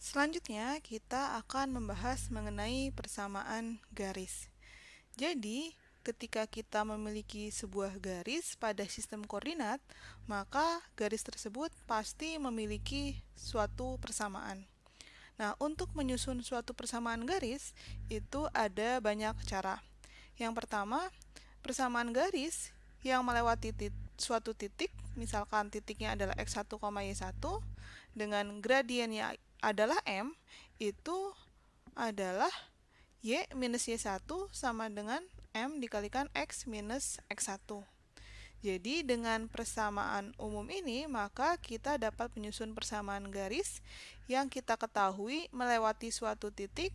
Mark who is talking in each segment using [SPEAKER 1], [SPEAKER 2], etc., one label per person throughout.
[SPEAKER 1] Selanjutnya, kita akan membahas mengenai persamaan garis. Jadi, ketika kita memiliki sebuah garis pada sistem koordinat, maka garis tersebut pasti memiliki suatu persamaan. Nah, untuk menyusun suatu persamaan garis, itu ada banyak cara. Yang pertama, persamaan garis yang melewati suatu titik, misalkan titiknya adalah x1, y1, dengan gradiennya adalah m, itu adalah y minus y1 sama dengan m dikalikan x minus x1. Jadi dengan persamaan umum ini, maka kita dapat menyusun persamaan garis yang kita ketahui melewati suatu titik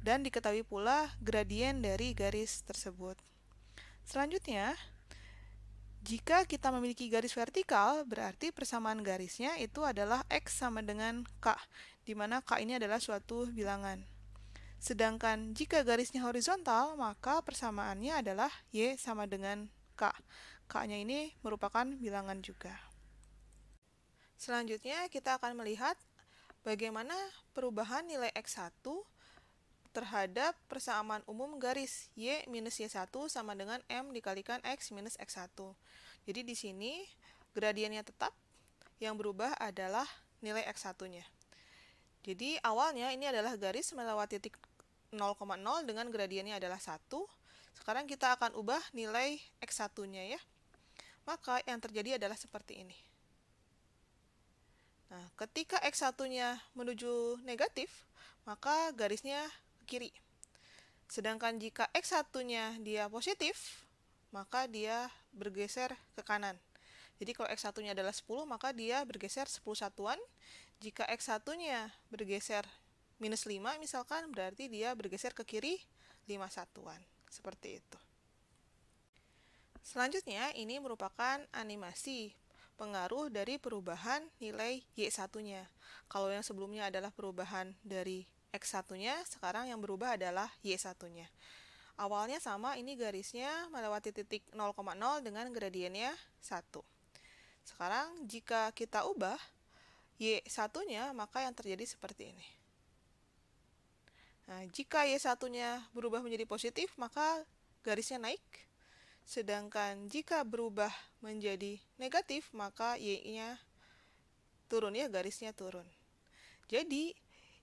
[SPEAKER 1] dan diketahui pula gradien dari garis tersebut. Selanjutnya, jika kita memiliki garis vertikal, berarti persamaan garisnya itu adalah x sama dengan k, di mana k ini adalah suatu bilangan. Sedangkan jika garisnya horizontal, maka persamaannya adalah y sama dengan k. K-nya ini merupakan bilangan juga. Selanjutnya, kita akan melihat bagaimana perubahan nilai x1 terhadap persamaan umum garis y minus y1 sama dengan m dikalikan x minus x1. Jadi di sini gradiennya tetap, yang berubah adalah nilai x1-nya. Jadi awalnya ini adalah garis melewati titik 0,0 dengan gradiennya adalah 1. Sekarang kita akan ubah nilai x1-nya ya. Maka yang terjadi adalah seperti ini. Nah, ketika x1-nya menuju negatif, maka garisnya ke kiri. Sedangkan jika x1-nya dia positif, maka dia bergeser ke kanan. Jadi kalau x1-nya adalah 10, maka dia bergeser 10 satuan. Jika x1-nya bergeser minus 5 misalkan, berarti dia bergeser ke kiri 5 satuan. Seperti itu. Selanjutnya, ini merupakan animasi pengaruh dari perubahan nilai y1-nya. Kalau yang sebelumnya adalah perubahan dari x1-nya, sekarang yang berubah adalah y1-nya. Awalnya sama, ini garisnya melewati titik 0,0 dengan gradiennya 1. Sekarang jika kita ubah y1-nya, maka yang terjadi seperti ini. Nah, jika y1-nya berubah menjadi positif, maka garisnya naik. Sedangkan jika berubah menjadi negatif, maka y-nya turun ya, garisnya turun. Jadi,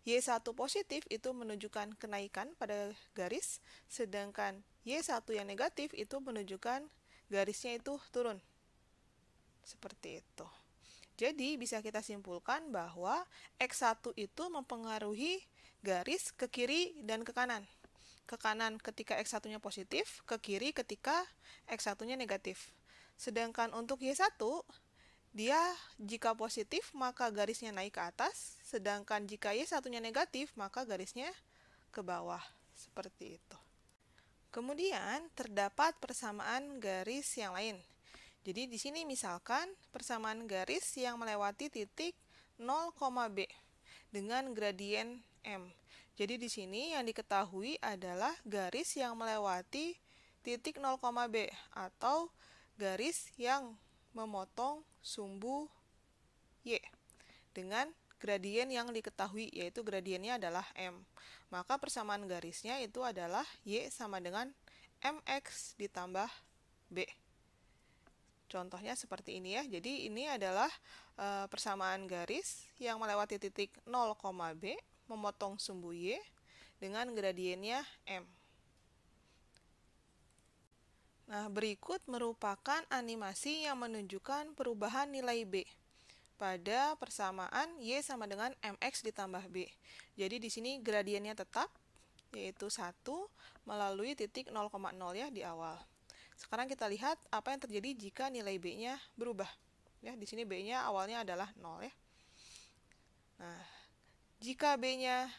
[SPEAKER 1] y1 positif itu menunjukkan kenaikan pada garis, sedangkan y1 yang negatif itu menunjukkan garisnya itu turun. Seperti itu. Jadi, bisa kita simpulkan bahwa x1 itu mempengaruhi garis ke kiri dan ke kanan. Ke kanan ketika x1-nya positif, ke kiri ketika x1-nya negatif. Sedangkan untuk y1, dia jika positif maka garisnya naik ke atas, sedangkan jika y1-nya negatif maka garisnya ke bawah. Seperti itu. Kemudian terdapat persamaan garis yang lain. Jadi di sini misalkan persamaan garis yang melewati titik 0, B dengan gradien M. Jadi di sini yang diketahui adalah garis yang melewati titik 0, B atau garis yang memotong sumbu Y dengan gradien yang diketahui, yaitu gradiennya adalah M. Maka persamaan garisnya itu adalah Y sama dengan MX ditambah B. Contohnya seperti ini ya. Jadi ini adalah persamaan garis yang melewati titik 0, B memotong sumbu Y dengan gradiennya M. Nah, berikut merupakan animasi yang menunjukkan perubahan nilai B pada persamaan Y sama dengan MX ditambah B. Jadi di sini gradiennya tetap, yaitu 1 melalui titik 0,0 ya di awal. Sekarang kita lihat apa yang terjadi jika nilai B-nya berubah. Ya, di sini B-nya awalnya adalah 0 ya. Nah, jika B-nya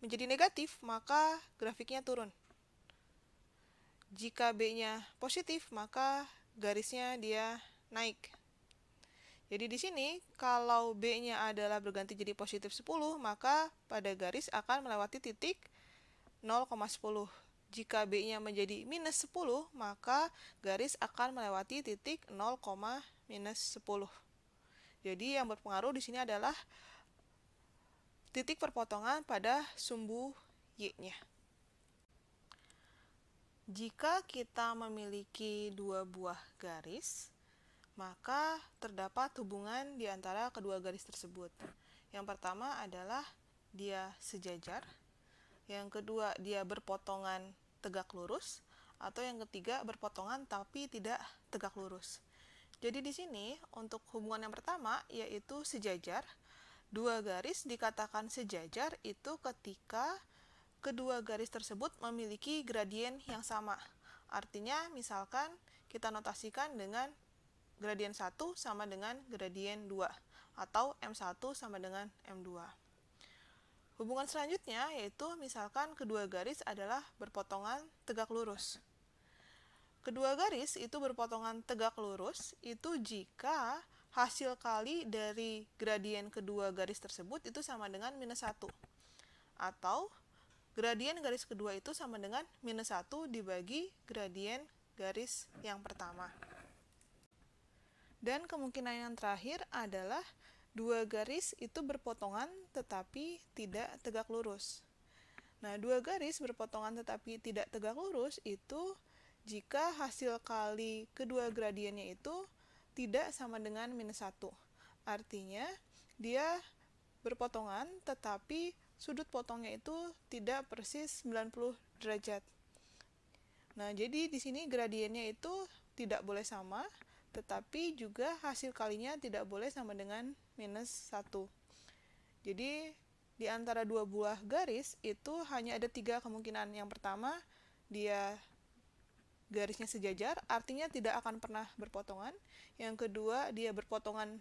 [SPEAKER 1] menjadi negatif, maka grafiknya turun. Jika B-nya positif, maka garisnya dia naik. Jadi di sini kalau B-nya adalah berganti jadi positif 10, maka pada garis akan melewati titik 0,10. Jika B-nya menjadi minus 10, maka garis akan melewati titik 0, minus 10. Jadi yang berpengaruh di sini adalah titik perpotongan pada sumbu Y-nya. Jika kita memiliki dua buah garis, maka terdapat hubungan di antara kedua garis tersebut. Yang pertama adalah dia sejajar, yang kedua dia berpotongan tegak lurus, atau yang ketiga berpotongan tapi tidak tegak lurus. Jadi di sini untuk hubungan yang pertama yaitu sejajar. Dua garis dikatakan sejajar itu ketika kedua garis tersebut memiliki gradien yang sama. Artinya misalkan kita notasikan dengan gradien 1 sama dengan gradien 2 atau M1 sama dengan M2. Hubungan selanjutnya yaitu misalkan kedua garis adalah berpotongan tegak lurus. Kedua garis itu berpotongan tegak lurus itu jika hasil kali dari gradien kedua garis tersebut itu sama dengan -1. Atau gradien garis kedua itu sama dengan -1 dibagi gradien garis yang pertama. Dan kemungkinan yang terakhir adalah dua garis itu berpotongan tetapi tidak tegak lurus. Nah, dua garis berpotongan tetapi tidak tegak lurus itu jika hasil kali kedua gradiennya itu tidak sama dengan -1. Artinya, dia berpotongan tetapi sudut potongnya itu tidak persis 90 derajat. Nah, jadi di sini gradiennya itu tidak boleh sama, tetapi juga hasil kalinya tidak boleh sama dengan -1. Jadi, di antara dua buah garis itu hanya ada 3 kemungkinan. Yang pertama, dia garisnya sejajar, artinya tidak akan pernah berpotongan. Yang kedua, dia berpotongan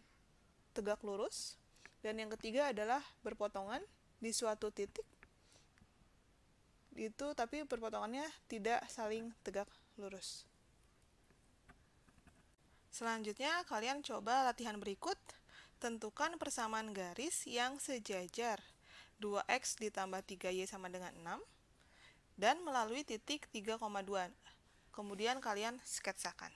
[SPEAKER 1] tegak lurus. Dan yang ketiga adalah berpotongan di suatu titik itu tapi perpotongannya tidak saling tegak lurus. Selanjutnya kalian coba latihan berikut. Tentukan persamaan garis yang sejajar 2x ditambah 3y sama dengan 6 dan melalui titik 3,2. Kemudian kalian sketsakan.